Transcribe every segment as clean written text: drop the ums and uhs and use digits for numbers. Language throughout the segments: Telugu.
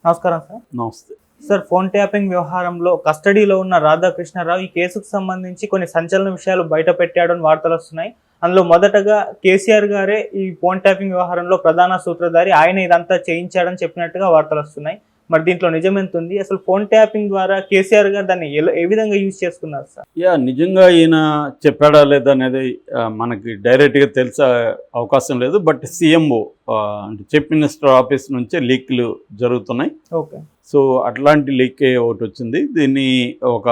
నమస్కారం సార్. నమస్తే. సార్, ఫోన్ ట్యాపింగ్ వ్యవహారంలో కస్టడీలో ఉన్న రాధాకృష్ణారావు ఈ కేసుకు సంబంధించి కొన్ని సంచలన విషయాలు బయట పెట్టాడని వార్తలు వస్తున్నాయి. అందులో మొదటగా కేసీఆర్ గారే ఈ ఫోన్ ట్యాపింగ్ వ్యవహారంలో ప్రధాన సూత్రధారి, ఆయన ఇదంతా చేయించాడని చెప్పినట్టుగా వార్తలు వస్తున్నాయి. మరి దీంట్లో నిజం ఎంత ఉంది? అసలు ఫోన్ ట్యాపింగ్ ద్వారా కేసీఆర్ గారు దాన్ని ఏ విధంగా యూజ్ చేసుకున్నారు సార్? నిజంగా ఈయన చెప్పాడా లేదా అనేది మనకి డైరెక్ట్గా తెలిసే అవకాశం లేదు. బట్ సీఎంఓ అంటే చీఫ్ మినిస్టర్ ఆఫీస్ నుంచే లీక్లు జరుగుతున్నాయి. ఓకే. సో అట్లాంటి లీకే ఒకటి వచ్చింది. దీన్ని ఒక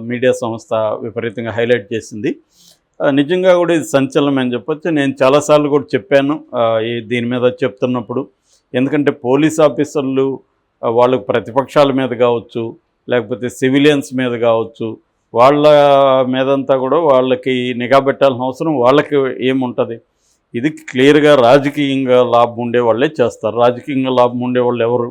మీడియా సంస్థ విపరీతంగా హైలైట్ చేసింది. నిజంగా కూడా ఇది సంచలనం అని చెప్పొచ్చు. నేను చాలాసార్లు కూడా చెప్పాను దీని మీద చెప్తున్నప్పుడు. ఎందుకంటే పోలీస్ ఆఫీసర్లు వాళ్ళకు ప్రతిపక్షాల మీద కావచ్చు, లేకపోతే సివిలియన్స్ మీద కావచ్చు, వాళ్ళ మీదంతా కూడా వాళ్ళకి నిఘా పెట్టాల్సిన అవసరం వాళ్ళకి ఏముంటుంది? ఇది క్లియర్గా రాజకీయంగా లాభం ఉండే వాళ్ళే చేస్తారు. రాజకీయంగా లాభం ఉండేవాళ్ళు ఎవరు?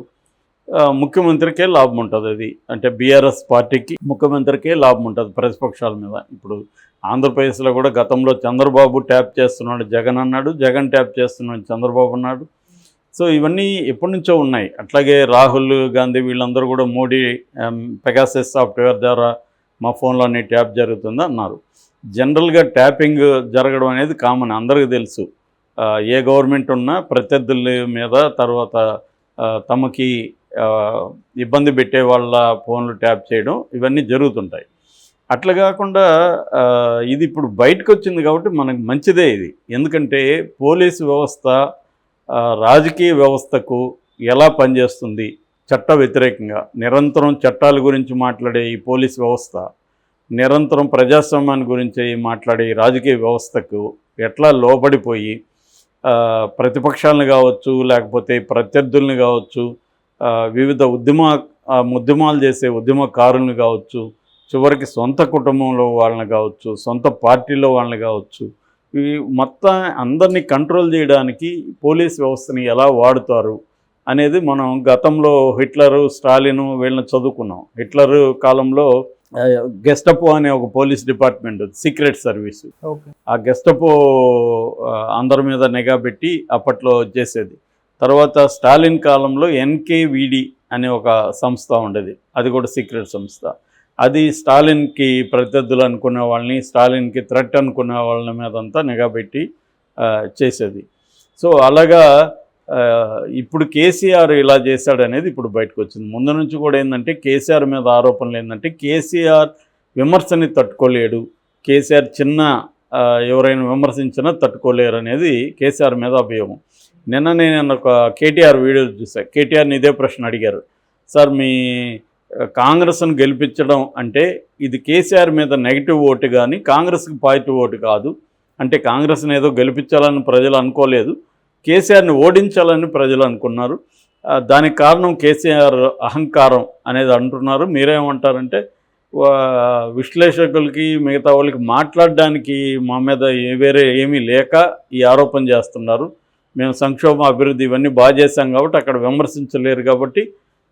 ముఖ్యమంత్రికే లాభం ఉంటుంది. అది అంటే బీఆర్ఎస్ పార్టీకి ముఖ్యమంత్రికే లాభం ఉంటుంది ప్రతిపక్షాల మీద. ఇప్పుడు ఆంధ్రప్రదేశ్లో కూడా గతంలో చంద్రబాబు ట్యాప్ చేస్తున్నాడు జగన్ అన్నాడు, జగన్ ట్యాప్ చేస్తున్నాడు చంద్రబాబు అన్నాడు. సో ఇవన్నీ ఎప్పటి నుంచో ఉన్నాయి. అట్లాగే రాహుల్ గాంధీ వీళ్ళందరూ కూడా మోడీ పెగాసస్ సాఫ్ట్వేర్ ద్వారా మా ఫోన్లోని ట్యాప్ జరుగుతుంది అన్నారు. జనరల్గా ట్యాపింగ్ జరగడం అనేది కామన్, అందరికీ తెలుసు. ఏ గవర్నమెంట్ ఉన్నా ప్రత్యర్థుల మీద, తర్వాత తమకి ఇబ్బంది పెట్టే వాళ్ళ ఫోన్లు ట్యాప్ చేయడం ఇవన్నీ జరుగుతుంటాయి. అట్లా కాకుండా ఇది ఇప్పుడు బయటకు వచ్చింది కాబట్టి మనకు మంచిదే ఇది. ఎందుకంటే పోలీసు వ్యవస్థ రాజకీయ వ్యవస్థకు ఎలా పనిచేస్తుంది, చట్ట వ్యతిరేకంగా నిరంతరం చట్టాల గురించి మాట్లాడే ఈ పోలీస్ వ్యవస్థ, నిరంతరం ప్రజాస్వామ్యాన్ని గురించి మాట్లాడే ఈ రాజకీయ వ్యవస్థకు ఎట్లా లోబడిపోయి ప్రతిపక్షాలను కావచ్చు, లేకపోతే ప్రత్యర్థుల్ని కావచ్చు, వివిధ ఉద్యమాలు చేసే ఉద్యమకారులను కావచ్చు, చివరికి సొంత కుటుంబంలో వాళ్ళని కావచ్చు, సొంత పార్టీలో వాళ్ళని కావచ్చు, ఈ మొత్తం అందరినీ కంట్రోల్ చేయడానికి పోలీస్ వ్యవస్థని ఎలా వాడుతారు అనేది మనం గతంలో హిట్లరు, స్టాలిను వీళ్ళని చదువుకున్నాం. హిట్లరు కాలంలో గెస్టపో అనే ఒక పోలీస్ డిపార్ట్మెంట్, సీక్రెట్ సర్వీసు. ఆ గెస్టపో అందరి మీద నిఘా పెట్టి అప్పట్లో చేసేది. తర్వాత స్టాలిన్ కాలంలో ఎన్కేవిడి అనే ఒక సంస్థ ఉండేది, అది కూడా సీక్రెట్ సంస్థ. అది స్టాలిన్కి ప్రత్యర్థులు అనుకునే వాళ్ళని, స్టాలిన్కి థ్రెట్ అనుకునే వాళ్ళ మీద అంతా నిఘా పెట్టి చేసేది. సో అలాగా ఇప్పుడు కేసీఆర్ ఇలా చేశాడనేది ఇప్పుడు బయటకు వచ్చింది. ముందు నుంచి కూడా ఏంటంటే కేసీఆర్ మీద ఆరోపణలు ఏంటంటే కేసీఆర్ విమర్శని తట్టుకోలేడు, కేసీఆర్ చిన్న ఎవరైనా విమర్శించినా తట్టుకోలేరు అనేది కేసీఆర్ మీద అభియోగం. నిన్న నేను ఒక కేటీఆర్ వీడియో చూసాను. కేటీఆర్ని ఇదే ప్రశ్న అడిగారు, సార్ మీ కాంగ్రెస్ను గెలిపించడం అంటే ఇది కేసీఆర్ మీద నెగిటివ్ ఓటు కానీ కాంగ్రెస్కి పాజిటివ్ ఓటు కాదు, అంటే కాంగ్రెస్ని ఏదో గెలిపించాలని ప్రజలు అనుకోలేదు, కేసీఆర్ని ఓడించాలని ప్రజలు అనుకున్నారు, దానికి కారణం కేసీఆర్ అహంకారం అనేది అంటున్నారు. మీరేమంటారంటే విశ్లేషకులకి మిగతా వాళ్ళకి మాట్లాడడానికి మా మీద వేరే ఏమీ లేక ఈ ఆరోపణ చేస్తున్నారు, మేము సంక్షోభం అభివృద్ధి ఇవన్నీ బాగా చేశాం కాబట్టి అక్కడ విమర్శించలేరు కాబట్టి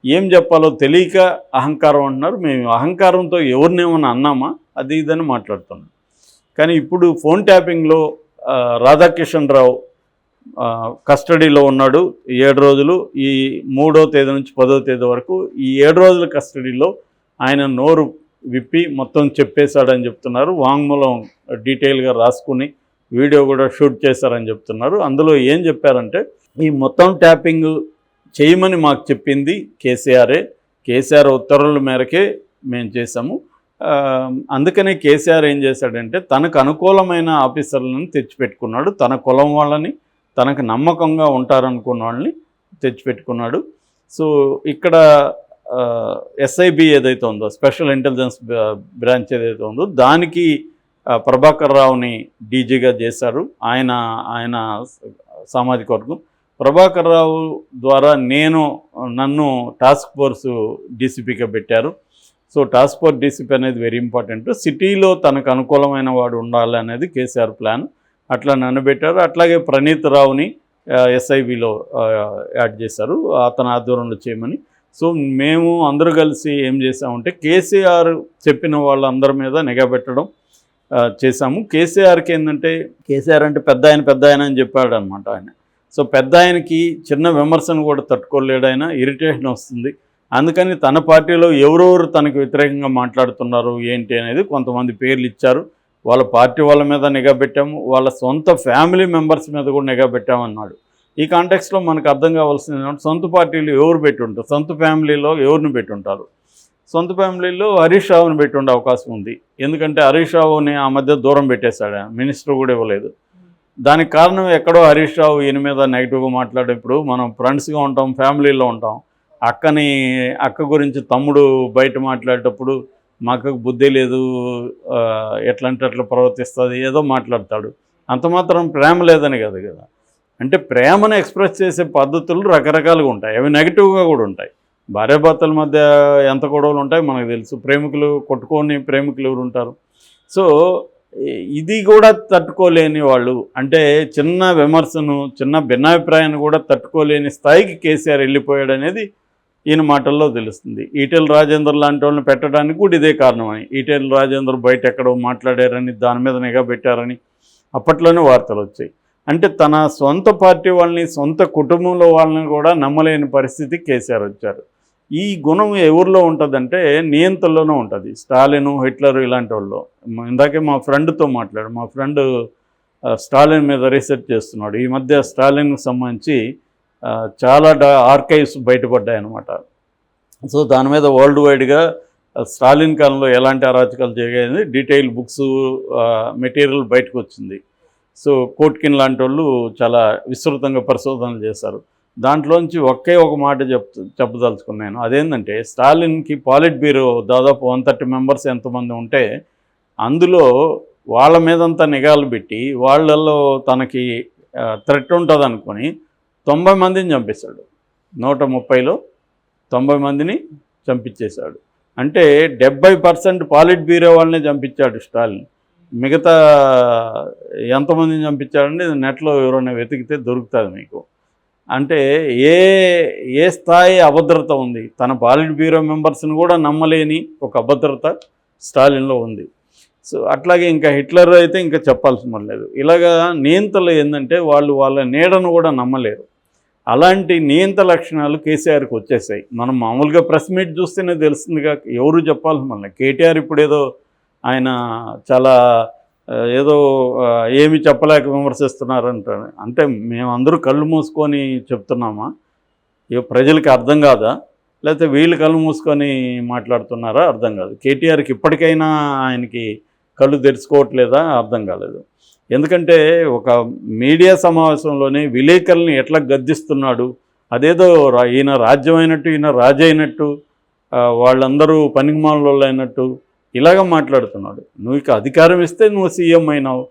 ఏం చెప్పాలో తెలియక అహంకారం అంటున్నారు. మేము అహంకారంతో ఎవరినేమన్నా అన్నామా అది ఇదని మాట్లాడుతున్నాం. కానీ ఇప్పుడు ఫోన్ ట్యాపింగ్లో రాధాకిషన్ రావు కస్టడీలో ఉన్నాడు 7 రోజులు. ఈ 3వ తేదీ నుంచి 10వ తేదీ వరకు ఈ 7 రోజుల కస్టడీలో ఆయన నోరు విప్పి మొత్తం చెప్పేశాడని చెప్తున్నారు. వాంగ్మూలం డీటెయిల్గా రాసుకుని వీడియో కూడా షూట్ చేశారని చెప్తున్నారు. అందులో ఏం చెప్పారంటే ఈ మొత్తం ట్యాపింగ్ చేయమని మాకు చెప్పింది కేసీఆరే, కేసీఆర్ ఉత్తర్వుల మేరకే మేము చేశాము. అందుకనే కేసీఆర్ ఏం చేశాడంటే తనకు అనుకూలమైన ఆఫీసర్లను తెచ్చిపెట్టుకున్నాడు, తన కులం వాళ్ళని, తనకు నమ్మకంగా ఉంటారనుకున్న వాళ్ళని తెచ్చిపెట్టుకున్నాడు. సో ఇక్కడ ఎస్ఐబి ఏదైతే ఉందో, స్పెషల్ ఇంటెలిజెన్స్ బ్రాంచ్ ఏదైతే ఉందో దానికి ప్రభాకర్ రావుని డీజీగా చేశారు. ఆయన సామాజిక వర్గం. ప్రభాకర్ రావు ద్వారా నన్ను టాస్క్ ఫోర్స్ డీసీపీగా పెట్టారు. సో టాస్క్ ఫోర్స్ డీసీపీ అనేది వెరీ ఇంపార్టెంట్. సిటీలో తనకు అనుకూలమైన వాడు ఉండాలి అనేది కేసీఆర్ ప్లాన్. అట్లా నన్ను పెట్టారు. అట్లాగే ప్రణీత్ రావుని ఎస్ఐబిలో యాడ్ చేశారు, అతని ఆధ్వర్యంలో చేయమని. సో మేము అందరూ కలిసి ఏం చేసామంటే కేసీఆర్ చెప్పిన వాళ్ళందరి మీద నిఘా పెట్టడం చేశాము. కేసీఆర్కి ఏంటంటే కేసీఆర్ అంటే పెద్ద ఆయన అని చెప్పాడు అనమాట ఆయన. సో పెద్ద ఆయనకి చిన్న విమర్శను కూడా తట్టుకోలేడు, ఆయన ఇరిటేషన్ వస్తుంది. అందుకని తన పార్టీలో ఎవరెవరు తనకు వ్యతిరేకంగా మాట్లాడుతున్నారు ఏంటి అనేది కొంతమంది పేర్లు ఇచ్చారు. వాళ్ళ పార్టీ వాళ్ళ మీద నిఘా పెట్టాము, వాళ్ళ సొంత ఫ్యామిలీ మెంబర్స్ మీద కూడా నిఘా పెట్టామన్నాడు. ఈ కాంటెక్స్లో మనకు అర్థం కావాల్సింది ఏంటంటే సొంత పార్టీలు ఎవరు పెట్టి ఉంటారు, సొంత ఫ్యామిలీలో ఎవరిని పెట్టి ఉంటారు. సొంత ఫ్యామిలీలో హరీష్ రావుని పెట్టి ఉండే అవకాశం ఉంది. ఎందుకంటే హరీష్ రావుని ఆ మధ్య దూరం పెట్టేశాడు, మినిస్టర్ కూడా ఇవ్వలేదు. దానికి కారణం ఎక్కడో హరీష్ రావు ఈయన మీద నెగిటివ్గా మాట్లాడేప్పుడు మనం ఫ్రెండ్స్గా ఉంటాం, ఫ్యామిలీలో ఉంటాం. అక్క గురించి తమ్ముడు బయట మాట్లాడేటప్పుడు మా అక్కకు బుద్ధి లేదు, ఎట్లా అంటే అట్లా ప్రవర్తిస్తుంది, ఏదో మాట్లాడతాడు. అంత మాత్రం ప్రేమ లేదని కాదు కదా. అంటే ప్రేమను ఎక్స్ప్రెస్ చేసే పద్ధతులు రకరకాలుగా ఉంటాయి, అవి నెగిటివ్గా కూడా ఉంటాయి. భార్యాభర్తల మధ్య ఎంత గొడవలు ఉంటాయి మనకు తెలుసు, ప్రేమికులు కొట్టుకొని ప్రేమికులు ఎవరు ఉంటారు. సో ఇది కూడా తట్టుకోలేని వాళ్ళు, అంటే చిన్న విమర్శను, చిన్న భిన్నాభిప్రాయాన్ని కూడా తట్టుకోలేని స్థాయికి కేసీఆర్ వెళ్ళిపోయాడు అనేది ఈయన మాటల్లో తెలుస్తుంది. ఈటెల రాజేందర్ లాంటి వాళ్ళని పెట్టడానికి కూడా ఇదే కారణమని, ఈటెల రాజేందర్ బయట ఎక్కడో మాట్లాడారని దాని మీద నిఘా పెట్టారని అప్పట్లోనే వార్తలు వచ్చాయి. అంటే తన సొంత పార్టీ వాళ్ళని, సొంత కుటుంబంలో వాళ్ళని కూడా నమ్మలేని పరిస్థితి కేసీఆర్ వచ్చారు. ఈ గుణం ఎవరిలో ఉంటుందంటే నియంతల్లోనూ ఉంటుంది. స్టాలిన్, హిట్లర్ ఇలాంటి వాళ్ళు. ఇందాకే మా ఫ్రెండ్తో మాట్లాడు, మా ఫ్రెండ్ స్టాలిన్ మీద రీసెర్చ్ చేస్తున్నాడు. ఈ మధ్య స్టాలిన్కి సంబంధించి చాలా ఆర్కైవ్స్ బయటపడ్డాయన్నమాట. సో దాని మీద వరల్డ్ వైడ్గా స్టాలిన్ కాలంలో ఎలాంటి అరాచకాలు జరిగాయని డీటెయిల్ బుక్స్ మెటీరియల్ బయటకు వచ్చింది. సో కోట్కిన్ లాంటి వాళ్ళు చాలా విస్తృతంగా పరిశోధనలు చేశారు. దాంట్లోంచి ఒకే ఒక మాట చెప్పదలుచుకున్నాను. అదేంటంటే స్టాలిన్కి పాలిట్ బ్యూరో దాదాపు 130 మెంబర్స్ ఎంతమంది ఉంటే అందులో వాళ్ళ మీదంతా నిఘాలు పెట్టి వాళ్ళల్లో తనకి థ్రెట్ ఉంటుంది అనుకొని 90 మందిని చంపేశాడు. 130లో 90 మందిని చంపించేశాడు. అంటే 70% పాలిట్ బ్యూరో వాళ్ళనే చంపించాడు స్టాలిన్. మిగతా ఎంతమందిని చంపించాడంటే నెట్లో ఎవరైనా వెతికితే దొరుకుతుంది మీకు. అంటే ఏ స్థాయి అభద్రత ఉంది, తన పాలిట్ బ్యూరో మెంబర్స్ని కూడా నమ్మలేని ఒక అభద్రత స్టాలిన్లో ఉంది. సో అట్లాగే ఇంకా హిట్లర్ అయితే ఇంకా చెప్పాల్సిన లేదు. ఇలాగా నియంతలు ఏంటంటే వాళ్ళు వాళ్ళ నీడను కూడా నమ్మలేరు. అలాంటి నియంత లక్షణాలు కేసీఆర్కి వచ్చేసాయి. మనం మామూలుగా ప్రెస్ మీట్ చూస్తేనే తెలుస్తుందిగా, ఎవరు చెప్పాల్సిన మళ్ళీ. కేటీఆర్ ఇప్పుడు ఏదో ఆయన చాలా ఏదో ఏమి చెప్పలేక విమర్శిస్తున్నారంటారు. అంటే మేమందరూ కళ్ళు మూసుకొని చెప్తున్నామా, ప్రజలకి అర్థం కాదా, లేకపోతే వీళ్ళు కళ్ళు మూసుకొని మాట్లాడుతున్నారా అర్థం కాదు. కేటీఆర్కి ఇప్పటికైనా ఆయనకి కళ్ళు తెరుచుకోవట్లేదా అర్థం కాలేదు. ఎందుకంటే ఒక మీడియా సమావేశంలోనే విలేకరుల్ని ఎట్లా గద్దిస్తున్నాడు, అదేదో ఈయన రాజ్యం అయినట్టు, ఈయన రాజు అయినట్టు, వాళ్ళందరూ పనికిమాలలో అయినట్టు ఇలాగ మాట్లాడుతున్నాడు. నువ్వు ఇక అధికారం ఇస్తే నువ్వు సీఎం అయినావు.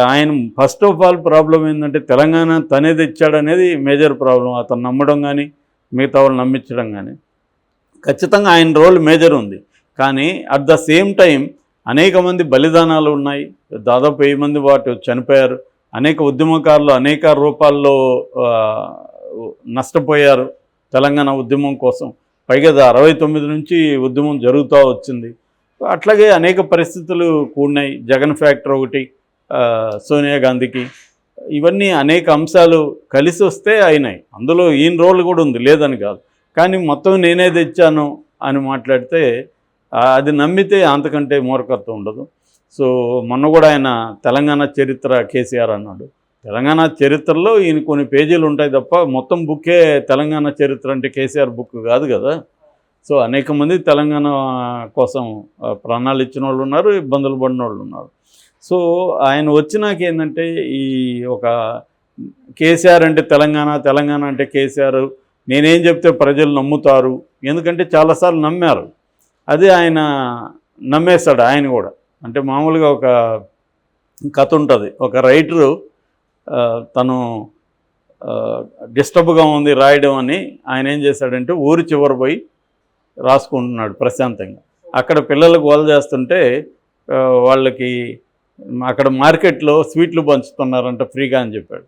ఆయన ఫస్ట్ ఆఫ్ ఆల్ ప్రాబ్లం ఏంటంటే తెలంగాణ తనే తెచ్చాడనేది మేజర్ ప్రాబ్లం. అతను నమ్మడం కానీ మిగతా వాళ్ళు నమ్మించడం కానీ ఖచ్చితంగా ఆయన రోల్ మేజర్ ఉంది. కానీ అట్ ద సేమ్ టైం అనేక మంది బలిదానాలు ఉన్నాయి, దాదాపు 1000 మంది వాటి చనిపోయారు. అనేక ఉద్యమకారులు అనేక రూపాల్లో నష్టపోయారు తెలంగాణ ఉద్యమం కోసం. పైగా 69 నుంచి ఉద్యమం జరుగుతూ వచ్చింది. అట్లాగే అనేక పరిస్థితులు కూడినాయి. జగన్ ఫ్యాక్టర్ ఒకటి, సోనియా గాంధీకి, ఇవన్నీ అనేక అంశాలు కలిసి వస్తే అయినాయి. అందులో ఈయన రోల్ కూడా ఉంది, లేదని కాదు. కానీ మొత్తం నేనే తెచ్చాను అని మాట్లాడితే అది నమ్మితే అంతకంటే మూర్ఖత్వం ఉండదు. సో మొన్న కూడా ఆయన తెలంగాణ చరిత్ర కేసీఆర్ అన్నాడు. తెలంగాణ చరిత్రలో ఈయన కొన్ని పేజీలు ఉంటాయి తప్ప మొత్తం బుక్కే తెలంగాణ చరిత్ర అంటే కేసీఆర్ బుక్ కాదు కదా. సో అనేక మంది తెలంగాణ కోసం ప్రాణాలు ఇచ్చిన వాళ్ళు ఉన్నారు, ఇబ్బందులు పడిన వాళ్ళు ఉన్నారు. సో ఆయన వచ్చినాక ఏంటంటే ఈ ఒక కేసీఆర్ అంటే తెలంగాణ, తెలంగాణ అంటే కేసీఆర్, నేనేం చెప్తే ప్రజలు నమ్ముతారు. ఎందుకంటే చాలాసార్లు నమ్మారు, అది ఆయన నమ్మేస్తాడు ఆయన కూడా. అంటే మామూలుగా ఒక కథ ఉంటుంది, ఒక రైటరు తను డిస్టర్బ్గా ఉంది రాయడం అని ఆయన ఏం చేశాడంటే ఊరి చివరి పోయి రాసుకుంటున్నాడు ప్రశాంతంగా. అక్కడ పిల్లలు గోల చేస్తుంటే వాళ్ళకి అక్కడ మార్కెట్లో స్వీట్లు పంచుతున్నారంట ఫ్రీగా అని చెప్పాడు.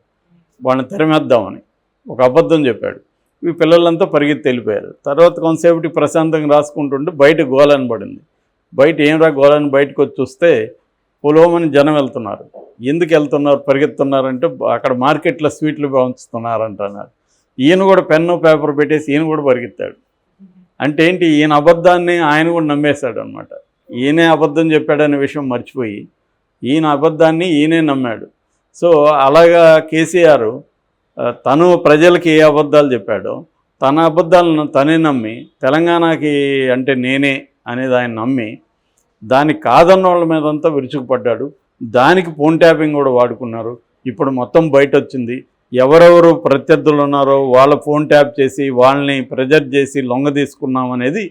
వాళ్ళని తెరమేద్దామని ఒక అబద్ధం చెప్పాడు. ఈ పిల్లలంతా పరిగెత్తి వెళ్ళిపోయారు. తర్వాత కొంతసేపటి ప్రశాంతంగా రాసుకుంటుంటే బయట గోలని పడింది. బయట ఏం రా గోలని బయటకు వచ్చి చూస్తే పొలోమని జనం వెళ్తున్నారు. ఎందుకు వెళ్తున్నారు, పరిగెత్తున్నారంటే అక్కడ మార్కెట్లో స్వీట్లు పంచుతున్నారు అంటున్నారు. ఈయన కూడా పెన్ను పేపర్ పెట్టేసి ఈయన కూడా పరిగెత్తాడు. అంటే ఏంటి, ఈయన అబద్ధాన్ని ఆయన కూడా నమ్మేశాడు అనమాట. ఈయనే అబద్ధం చెప్పాడనే విషయం మర్చిపోయి ఈయన అబద్ధాన్ని ఈయనే నమ్మాడు. సో అలాగా కేసీఆర్ తను ప్రజలకి ఏ అబద్ధాలు చెప్పాడో తన అబద్ధాలను తనే నమ్మి తెలంగాణకి అంటే నేనే అనేది ఆయన నమ్మి దానికి కాదన్న వాళ్ళ మీదంతా విరుచుకుపడ్డాడు. దానికి ఫోన్ ట్యాపింగ్ కూడా వాడుకున్నారు. ఇప్పుడు మొత్తం బయట వచ్చింది. ఎవరెవరు ప్రత్యర్థులు ఉన్నారో వాళ్ళ ఫోన్ ట్యాప్ చేసి వాళ్ళని ప్రెజర్ చేసి లొంగ తీసుకున్నామనేది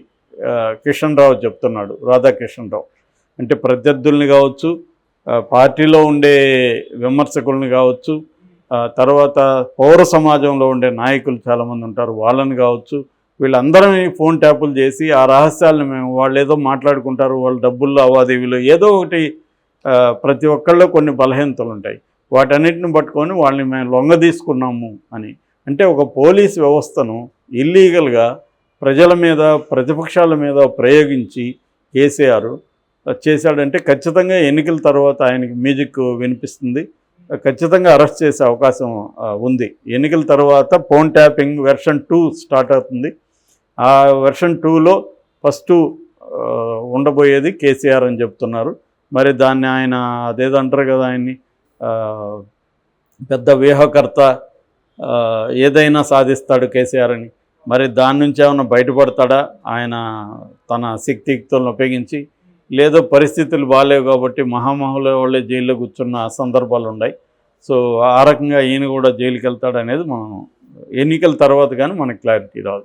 కిషన్ రావు చెప్తున్నాడు. రాధాకిషన్ రావు అంటే ప్రత్యర్థుల్ని కావచ్చు, పార్టీలో ఉండే విమర్శకుల్ని కావచ్చు, తర్వాత పౌర సమాజంలో ఉండే నాయకులు చాలామంది ఉంటారు వాళ్ళని కావచ్చు, వీళ్ళందరం ఫోన్ ట్యాపులు చేసి ఆ రహస్యాలను మేము వాళ్ళు ఏదో మాట్లాడుకుంటారు, వాళ్ళ డబ్బుల్లో అవాదేవీలు ఏదో ఒకటి, ప్రతి ఒక్కళ్ళు కొన్ని బలహీనతలు ఉంటాయి. వాటన్నిటిని పట్టుకొని వాళ్ళని మేము లొంగ తీసుకున్నాము అని. అంటే ఒక పోలీస్ వ్యవస్థను ఇల్లీగల్గా ప్రజల మీద ప్రతిపక్షాల మీద ప్రయోగించి కేసీఆర్ చేశాడంటే ఖచ్చితంగా ఎన్నికల తర్వాత ఆయనకి మ్యూజిక్ వినిపిస్తుంది. ఖచ్చితంగా అరెస్ట్ చేసే అవకాశం ఉంది. ఎన్నికల తర్వాత ఫోన్ ట్యాపింగ్ వెర్షన్ 2 స్టార్ట్ అవుతుంది. ఆ వెర్షన్ 2లో ఫస్ట్ ఉండబోయేది కేసీఆర్ అని చెప్తున్నారు. మరి దాన్ని ఆయన అదేదో అంటారు కదా, ఆయన్ని పెద్ద వ్యూహకర్త, ఏదైనా సాధిస్తాడు కేసీఆర్ అని. మరి దాని నుంచి ఏమైనా బయటపడతాడా ఆయన తన శక్తియుక్తులను ఉపయోగించి? లేదో పరిస్థితులు బాగాలేవు కాబట్టి మహామహుల వాళ్ళే జైల్లో కూర్చున్న సందర్భాలు ఉన్నాయి. సో ఆ రకంగా ఈయన కూడా జైలుకి వెళ్తాడు అనేది మనం ఎన్నికల తర్వాత కానీ మనకు క్లారిటీ రాదు.